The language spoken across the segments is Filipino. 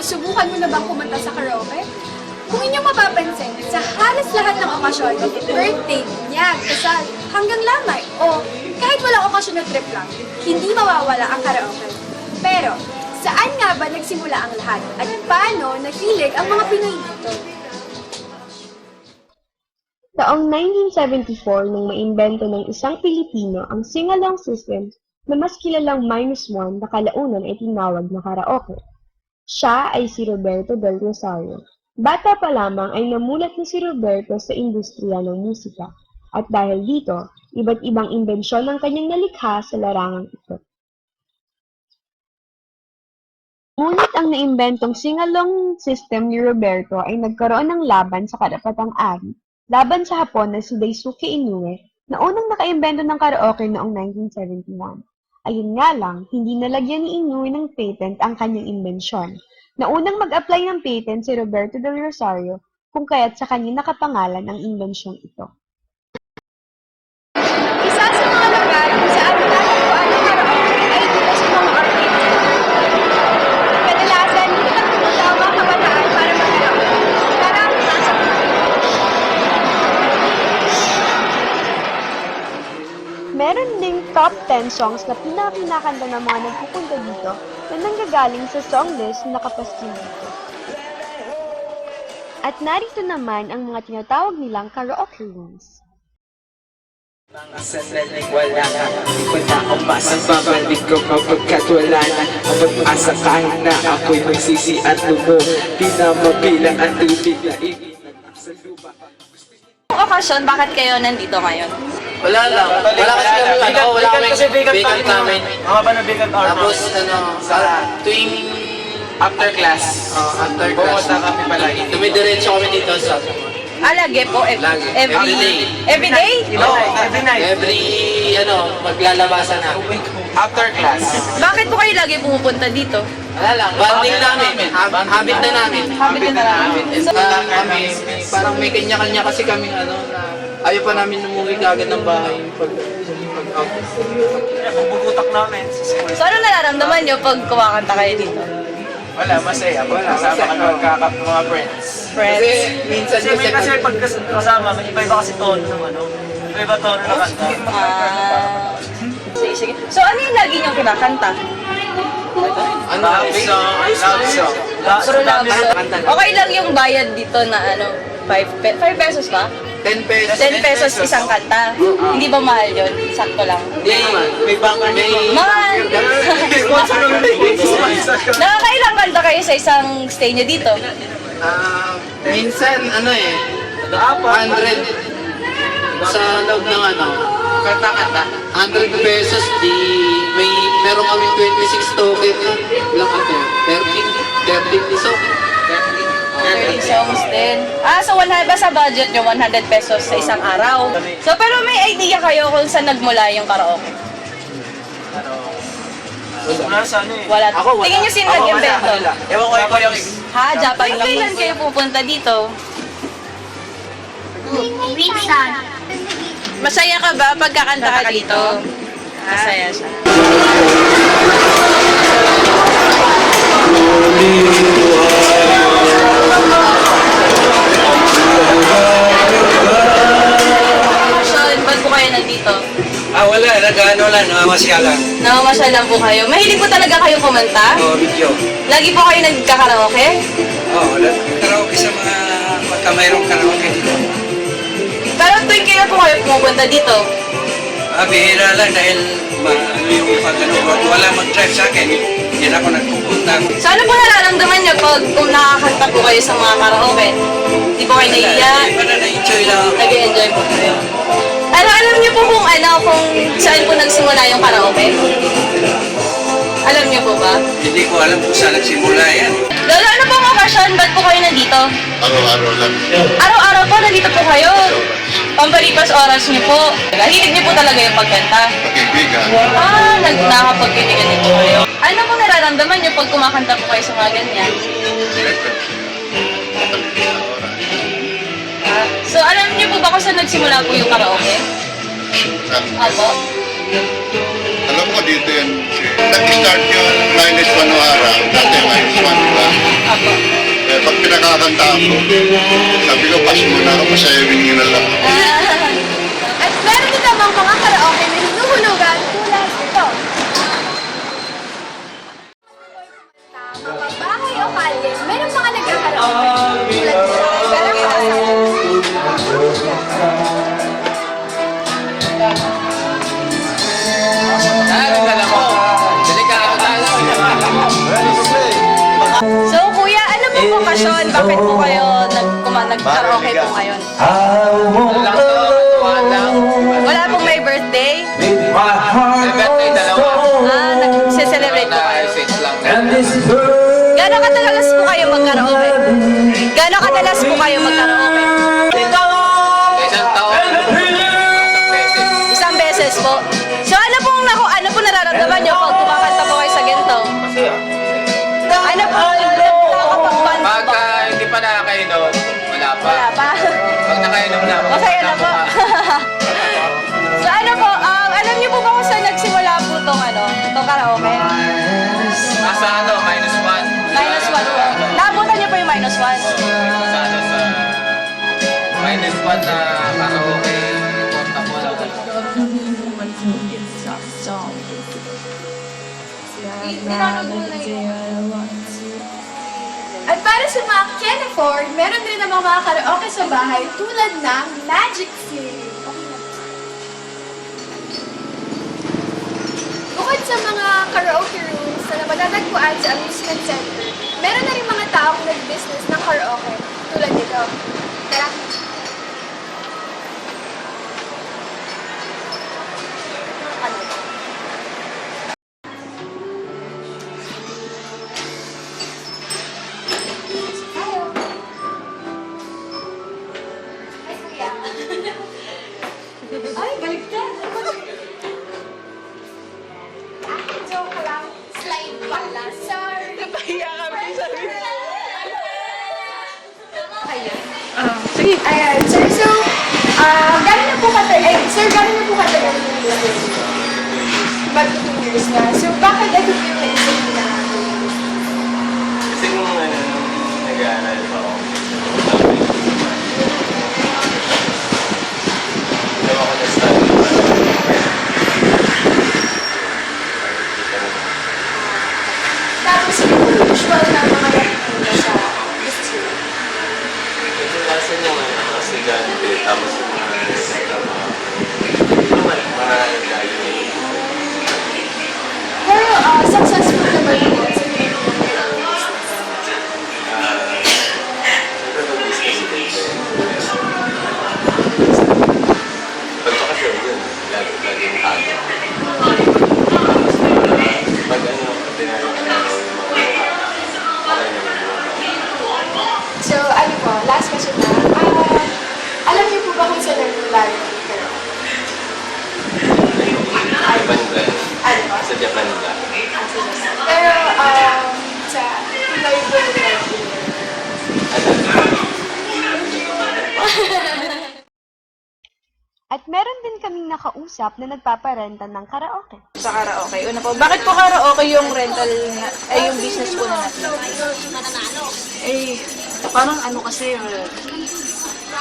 Nasubukan mo na bang kumanta sa karaoke? Kung inyong mapapansin, sa halos lahat ng okasyon, birthday, binyag, kasal, hanggang lamay, o kahit walang okasyon na trip lang, hindi mawawala ang karaoke. Pero, saan nga ba nagsimula ang lahat? At paano nakilig ang mga Pinoy dito? Taong 1974 nang maimbento ng isang Pilipino ang sing-along system na mas kilalang -1 na kalaunan ay tinawag na karaoke. Siya ay si Roberto del Rosario. Bata pa lamang ay namulat na si Roberto sa industriya ng musika at dahil dito, iba't ibang imbensyon ang kanyang nalikha sa larangang ito. Ngunit ang naimbentong sing-along system ni Roberto ay nagkaroon ng laban sa karapatang-ari laban sa Hapon na si Daisuke Inoue na unang nakaimbento ng karaoke noong 1971. Ayun nga lang, hindi nalagyan ni Inoue ng patent ang kanyang imbensyon. Na unang mag-apply ng patent si Roberto del Rosario kung kaya't sa kanya nakapangalan ang imbensyong ito. Isa sa mga lugar kung saan natagpuan ang karaoke ay dito sa mga arcade. Kadalasan, dito nagpupunta ang mga kabataan para mag-karaoke. Marami na sa Meron ding top 10 songs na pinakinakanta ng mga nagpupunta dito na nanggagaling sa song list na nakapaskin dito. At narito naman ang mga tinatawag nilang karaoke rooms. Mga sandaling wala ka, di ko na umasa, babalik ko kapagkat wala na ang pag-asa kahit na ako'y magsisi at lumo. Di na mabilang ang tubig na initan sa lupa. Okasyon, bakit kayo nandito ngayon? Wala lang. Wala kasi kami, wala kami vacant namin. Mga ba na vacant hour? Tapos, sa tuwing After class, pumunta kami palagi. dumidiretso kami dito sa Lagi po, Lagi. every day. Every day? Every night. every, maglalabasan na. After class, Bakit po kayo lagi pumupunta dito? Wala lang, bonding namin. Habit na namin. Habit na namin. So, Kami, parang may kanya-kanya kasi kami, na ayaw pa namin umuwi kagad ng bahay pag-out. Kung bugutak namin sa school. so ano nararamdaman nyo pag kumakanta kayo dito? wala, masaya. Kasama ka ng magkakap ng mga friends. Friends? Kasi minsan Kasi may kasi pag kasama, may iba-iba kasi tono ng iba-iba tono ng kanta. Sige, sige. So ano yung lagi nyong kinakanta? Love song. Puro love song. Okay lang yung bayad dito na 5 pesos ba? 10 pesos. 10 pesos isang kanta. Hindi ba mahal yun? Sakto lang. Hindi naman. May bangka Mahal! Nakakailang kanta kayo sa isang stay nyo dito? Minsan, 100 sa loob ng kanta-kanta. 100 pesos, meron kami 26 token. Ilang kanta yun? 13 so 30 songs din. So 100 ba sa budget nyo, 100 pesos sa isang araw? So pero may idea kayo kung saan nagmula yung karaoke? Wala sa ano eh. Wala. Tingin nyo sino nag-invento? Ewan ko yung Ha, Japanese. Kailan kayo pupunta dito? Minsan. Masaya ka ba pagkakanta ka dito? Masaya siya. Sean, ba't po kayo nandito? Wala. Nag-ano lang. Namamasya lang. Namamasyal lang po kayo. Mahilig po talaga kayo kumanta? Video. Lagi po kayo nagkakaraoke? Karaoke sa mga pagka mayroong karaoke dito. Pero tuwing kayo po kayo pumupunta dito? Bihira lang dahil yung pag wala mag-drive sa akin. Hindi na ako nagpupunta. So ano po nararamdaman niyo pag kung nakakanta po kayo sa mga karaoke? Di po kayo naiiya? Para na-enjoy lang ako. Nag-enjoy po kayo. Alam niyo po kung kung saan po nagsimula yung karaoke? Alam niyo po ba? Hindi ko alam kung saan nagsimula yan. Lolo, ano pong okasyon? Ba't po kayo nandito? Araw-araw lang. Araw-araw po, nandito po kayo. Pampalipas oras niyo po. Hilig niyo po talaga yung pagkanta. Pag-ibigan. Nakakapagkitigan din po kayo. Ano po nararamdaman niyo pag kumakanta po kayo sa mga ganyan? Siyempre. Matalikis na oras. So, alam niyo po ba kung saan nagsimula po yung karaoke? Saan? Apo? Alam ko dito yan. Nag-start yung minus 1 Ohara. Dati minus 1, di ba? Eh, pag pinakakanta ako, sabi ko, pass muna ako, masayawin nyo na lang. At meron din namang mga karaoke na hinuhulugan tulad ito. Mga bahay o kalye, meron mga nagkakaraoke tulad nito. Pero So, kuya, ano pong okasyon? Bakit po kayo nag-karaoke po ngayon? Wala pong may birthday? Nag-celebrate po kayo. Gano'ng kadalas po kayo mag-karaoke? Gano'ng kadalas po kayo mag-karaoke? Isang beses po. So, ano pong nararamdaman nyo pag kumakanta po kayo sa ganito? Ano po? Pagka hindi pa nakakainom, wala pa. Wala pa. Pag nakainom na, Masaya na po. So ano po, alam niyo po ba kung saan nagsimula po itong karaoke? Nasa minus 1. Minus 1 po. Naabutan niyo po yung minus 1? Sa minus 1 na karaoke, punta mo lang. At para sa mga can't afford, meron din namang mga karaoke sa bahay tulad ng Magic City. Bukod sa mga karaoke rooms na matatagpuan sa amusement center, meron na rin mga taong nag-business ng karaoke tulad nito. Tara! Ay, kuya. Ay, baligtad. Joke lang. Slide pala. Sorry. Napahiya kami sa Sige. Ayan, sir. So, gano'n na po katagal yung business? Mag 2 years na. So, bakit ito po yung naisip mo na? Kasi nung nag-aaral pa ako, daw ako na-study Tapos, yung usual na mga nakikita sa business mo. ito kasi nung estudyante, tapos yung mga nag-aaral Pero, successful naman yung business. pagpakasyon yun, laging tayo. Pag tinanong okay naman So, ano po, last question na. Alam niyo po ba kung saan nag-vlog kayo? Japan ba? Ano po? Sa Japan ba? Pero, sa Pinoy po yung At meron din kaming nakausap na nagpaparenta ng karaoke. Sa karaoke. Una po, bakit po karaoke yung rental, yung business po na natin? Eh, parang kasi,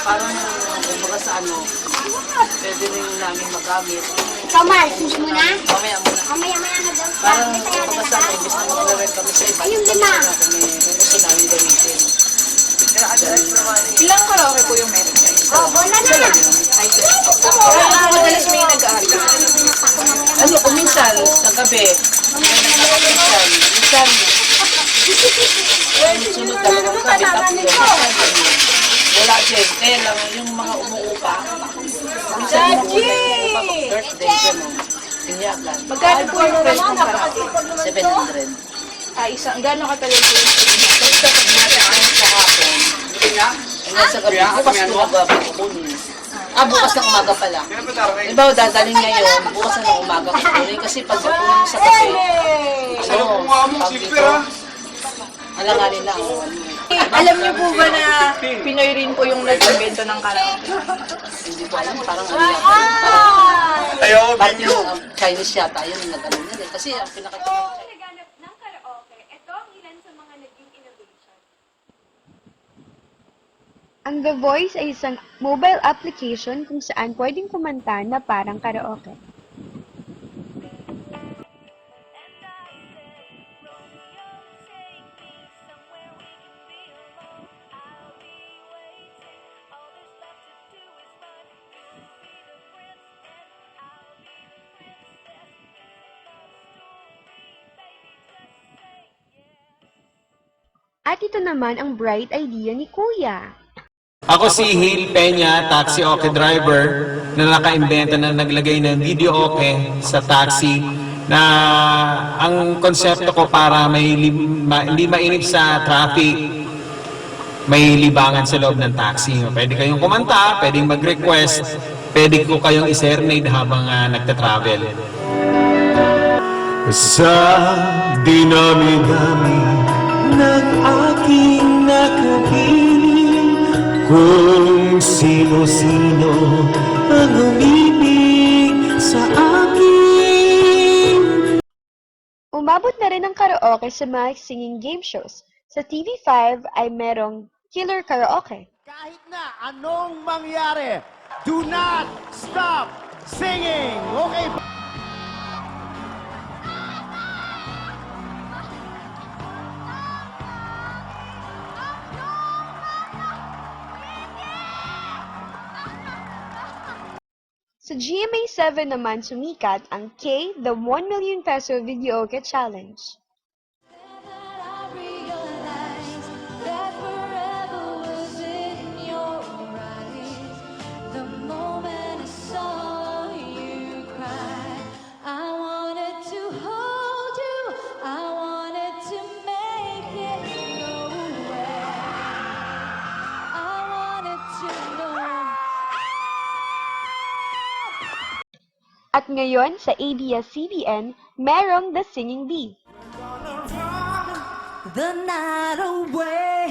parang kumbaga sa pwede rin namin magamit. Ikaw, Mark, sus mo na? Mamaya muna. Mamaya-maya na daw. Parang kumbaga sa imbes na mag-rent kami sa iba, Ayun, kami lima. na kami gusto namin gamitin. Ilang karaoke po yung meron kayo? Oh, bola na lang. Madalas may nag-aaral. Minsan, sa gabi. Minsan. Sunod dalawang gabi, tatlo. Wala gente lang, yung mga umuupa. Minsan yung umuupa birthday, gano'n. Pinyagan. Magkano po yung rent ng karaoke? 700. Gano'ng katagal po yung Basta pag nasaan sa hapon, nasa gabi, bukas ng umaga kukunin. Bukas ng umaga pala. Diba, dadaling ngayon, bukas ng umaga kukunin. Kasi pag kukunin sa gabi, pag dito, alanganin lang. Alam niyo po ba na Pinoy rin po yung nag-invento ng karaoke? Hindi ko alam, parang ano yan. Ayaw, Parang bingo. yung Chinese yata, yun yung nag-ano nila. Kasi ang pinaka... Naghanap ng karaoke, ito ang ilan sa mga naging innovation. Ang The Voice ay isang mobile application kung saan pwedeng kumanta na parang karaoke. At ito naman ang bright idea ni Kuya. Ako si Hale Peña, taxi okay driver, na nakaimbento na naglagay ng video okay sa taxi na ang konsepto ko para hindi mainip sa traffic, may libangan sa loob ng taxi. Pwede kayong kumanta, pwedeng mag-request, pwede ko kayong i-serenade habang nagta-travel. Sa dinami-dami ng aking nakapiling, kung sino-sino ang umibig sa akin. Umabot na rin ang karaoke sa mga singing game shows. Sa TV5 ay merong Killer Karaoke. Kahit na anong mangyari, do not stop singing. Okay? Sa GMA7 naman sumikat ang K, the 1 million peso videoke challenge. At ngayon sa ABS-CBN, merong The Singing Bee. The night away.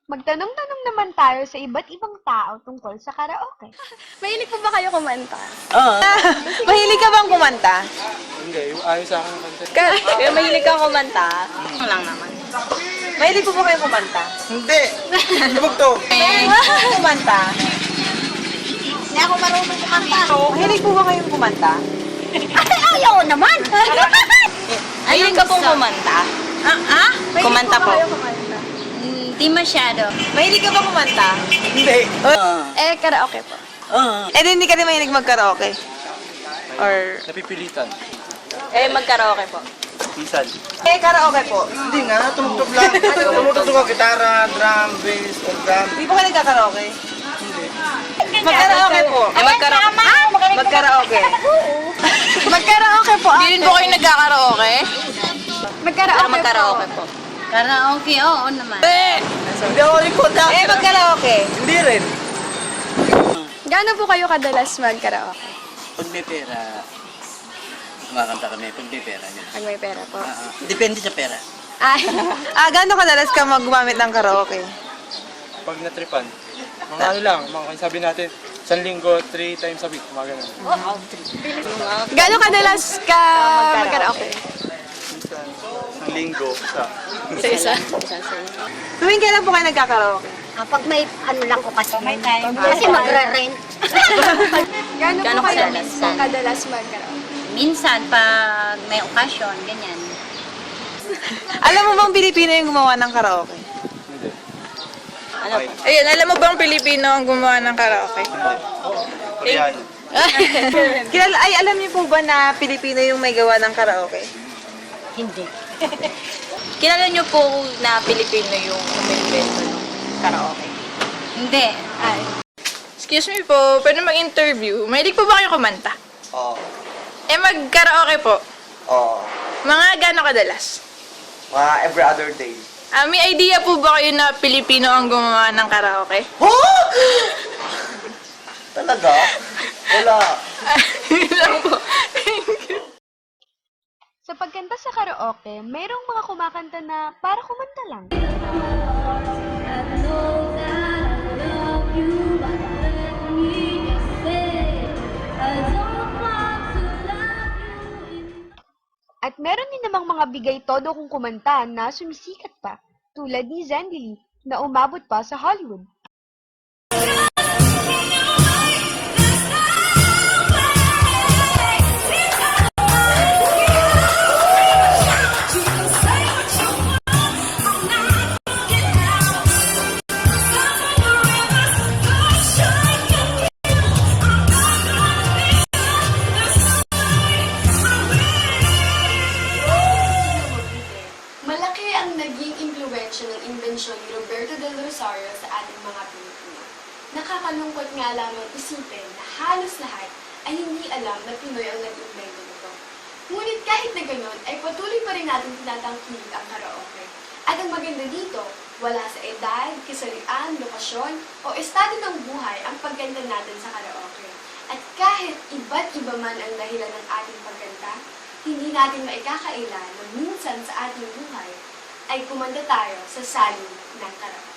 Magtanong-tanong naman tayo sa iba't ibang tao tungkol sa karaoke. Mahilig po ba kayo kumanta? Mahilig ka bang kumanta? Hindi, ayaw sa akin naman. Mahilig kang kumanta? Ano lang naman. Mahilig po ba kayo kumanta? Hindi! Tubog to! Kumanta? Hindi ako marunong kumanta. Mahilig po ba kayong kumanta? Ay, ayaw naman! Mahilig ka pong kumanta? Kumanta po. Hindi masyado. Mahilig ka ba kumanta? Hindi! Eh, karaoke po. Eh, hindi ka rin mahilig mag-karaoke? Or, Napipilitan. mag-karaoke po? Minsan. Karaoke po? Hindi nga, tumutog lang. Tumutog ako, gitara, drum, bass, organ. Hindi po kayo nagkakaraoke? Hindi. Mag-karaoke po? Mag-karaoke? Mag-karaoke? Magkaraoke po. Hindi rin po kayo nagkakaraoke? Magkaraoke po. Karaoke, oo naman. Hindi ako likod na. Mag-karaoke? Hindi rin. Gaano po kayo kadalas magkaraoke? Pag may pera, kumakanta kami. Pag may pera niya. Pag may pera po. Depende sa pera. Ay, Gaano kadalas ka gumamit ng karaoke? Pag natripan, mga ano lang, mga sabi natin, 1 linggo, 3 times a week, mga ganun. gaano kadalas ka magkaraoke? Minsan, 1 linggo, Sa isa? Tuwing kailan po kayo nagkakaraoke? Kapag may ano lang ko kasi. May time. Kasi magre-rent. Gaano po kayo kadalas? kadalas magkaraoke? Minsan, pag may okasyon, ganyan. Alam mo bang Pilipino yung gumawa ng karaoke? Hindi. Ano? Ayun, alam mo bang Pilipino ang gumawa ng karaoke? Koreano. Alam niyo po ba na Pilipino yung may gawa ng karaoke? Hindi. Kilala niyo po na Pilipino yung umimbento ng karaoke? Hindi. Excuse me po, pwede mag-interview. Mahilig po ba kayo kumanta? Oo. Mag-karaoke po. Oo. Mga gano'ng kadalas? Mga every other day. May idea po ba kayo na Pilipino ang gumawa ng karaoke? Talaga? Wala. Yun lang po. Sa pagkanta sa karaoke, mayroong mga kumakanta na para kumanta lang. At meron din namang mga bigay todo kung kumanta na sumisikat pa, tulad ni Zendili na umabot pa sa Hollywood. Malaki ang naging impluwensya ng imbensyon ni Roberto del Rosario sa ating mga Pilipino. Nakakalungkot nga lamang isipin na halos lahat ay hindi alam na Pinoy ang nag-imbento nito. Ngunit kahit na ganoon ay patuloy pa rin natin tinatangkilik ang karaoke. At ang maganda dito, wala sa edad, kasarian, lokasyon, o estado ng buhay ang pagganda natin sa karaoke. At kahit iba't iba man ang dahilan ng ating pagganda, hindi natin maikakaila na minsan sa ating buhay ay kumanta tayo sa salin ng karaoke.